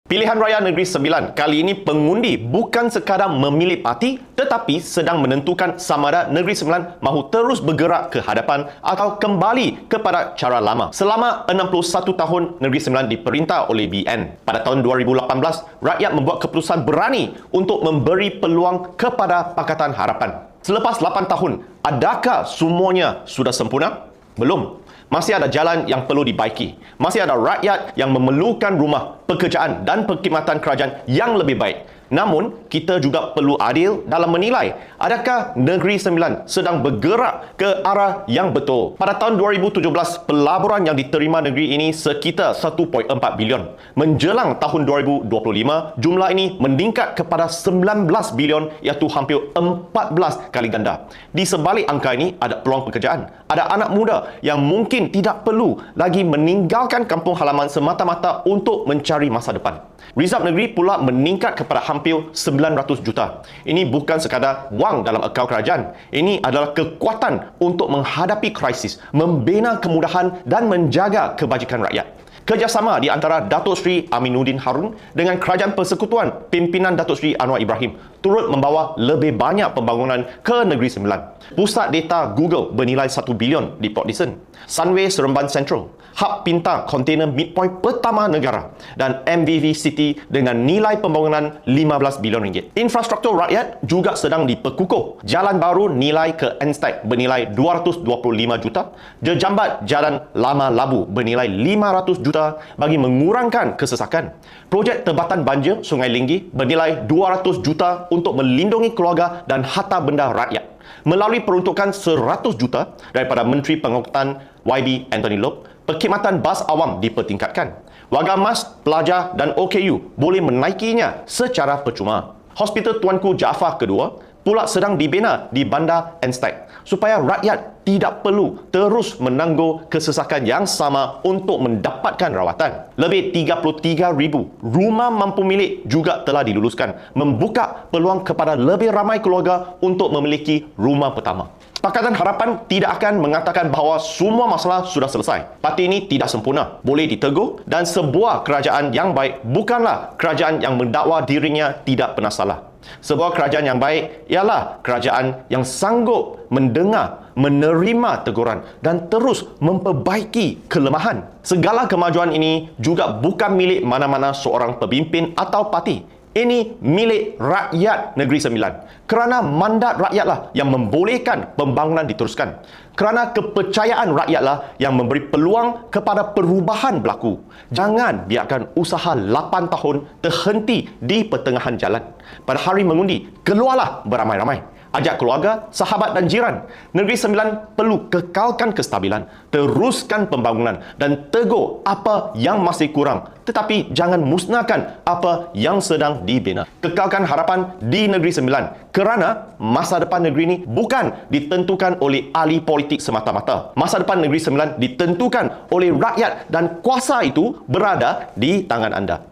Pilihan Raya Negeri Sembilan kali ini pengundi bukan sekadar memilih parti tetapi sedang menentukan sama ada Negeri Sembilan mahu terus bergerak ke hadapan atau kembali kepada cara lama. Selama 61 tahun Negeri Sembilan diperintah oleh BN. Pada tahun 2018, rakyat membuat keputusan berani untuk memberi peluang kepada Pakatan Harapan. Selepas 8 tahun, adakah semuanya sudah sempurna? Belum. Masih ada jalan yang perlu dibaiki. Masih ada rakyat yang memerlukan rumah, pekerjaan dan perkhidmatan kerajaan yang lebih baik. Namun, kita juga perlu adil dalam menilai adakah Negeri Sembilan sedang bergerak ke arah yang betul. Pada tahun 2017, pelaburan yang diterima negeri ini sekitar 1.4 bilion. Menjelang tahun 2025, jumlah ini meningkat kepada 19 bilion iaitu hampir 14 kali ganda. Di sebalik angka ini ada peluang pekerjaan. Ada anak muda yang mungkin tidak perlu lagi meninggalkan kampung halaman semata-mata untuk mencari masa depan. Rizab negeri pula meningkat kepada hampir 900 juta. Ini bukan sekadar wang dalam akaun kerajaan. Ini adalah kekuatan untuk menghadapi krisis, membina kemudahan dan menjaga kebajikan rakyat. Kerjasama di antara Datuk Seri Aminuddin Harun dengan Kerajaan Persekutuan pimpinan Datuk Seri Anwar Ibrahim turut membawa lebih banyak pembangunan ke Negeri Sembilan. Pusat data Google bernilai 1 bilion di Port Dickson. Sunway Seremban Central, hub pintar kontainer midpoint pertama negara dan MVV City dengan nilai pembangunan 15 bilion ringgit. Infrastruktur rakyat juga sedang diperkukuh. Jalan baru nilai ke Enstag bernilai 225 juta. Jejambat Jalan Lama Labu bernilai 500 juta bagi mengurangkan kesesakan. Projek Tebatan Banjir Sungai Linggi bernilai 200 juta untuk melindungi keluarga dan harta benda rakyat. Melalui peruntukan 100 juta daripada Menteri Pengangkutan YB Anthony Loke, perkhidmatan bas awam dipertingkatkan. Warga Mas, pelajar dan OKU boleh menaikinya secara percuma. Hospital Tuanku Jaafar Kedua pula sedang dibina di Bandar Enstag supaya rakyat tidak perlu terus menanggung kesesakan yang sama untuk mendapatkan rawatan. Lebih 33,000 rumah mampu milik juga telah diluluskan, membuka peluang kepada lebih ramai keluarga untuk memiliki rumah pertama. Pakatan Harapan tidak akan mengatakan bahawa semua masalah sudah selesai. Parti ini tidak sempurna, boleh ditegur, dan sebuah kerajaan yang baik bukanlah kerajaan yang mendakwa dirinya tidak pernah salah. Sebuah kerajaan yang baik ialah kerajaan yang sanggup mendengar, menerima teguran dan terus memperbaiki kelemahan. Segala kemajuan ini juga bukan milik mana-mana seorang pemimpin atau parti. Ini milik rakyat Negeri Sembilan. Kerana mandat rakyatlah yang membolehkan pembangunan diteruskan. Kerana kepercayaan rakyatlah yang memberi peluang kepada perubahan berlaku. Jangan biarkan usaha 8 tahun terhenti di pertengahan jalan. Pada hari mengundi, keluarlah beramai-ramai. Ajak keluarga, sahabat dan jiran. Negeri Sembilan perlu kekalkan kestabilan, teruskan pembangunan dan tegur apa yang masih kurang. Tetapi jangan musnahkan apa yang sedang dibina. Kekalkan harapan di Negeri Sembilan kerana masa depan negeri ini bukan ditentukan oleh ahli politik semata-mata. Masa depan Negeri Sembilan ditentukan oleh rakyat dan kuasa itu berada di tangan anda.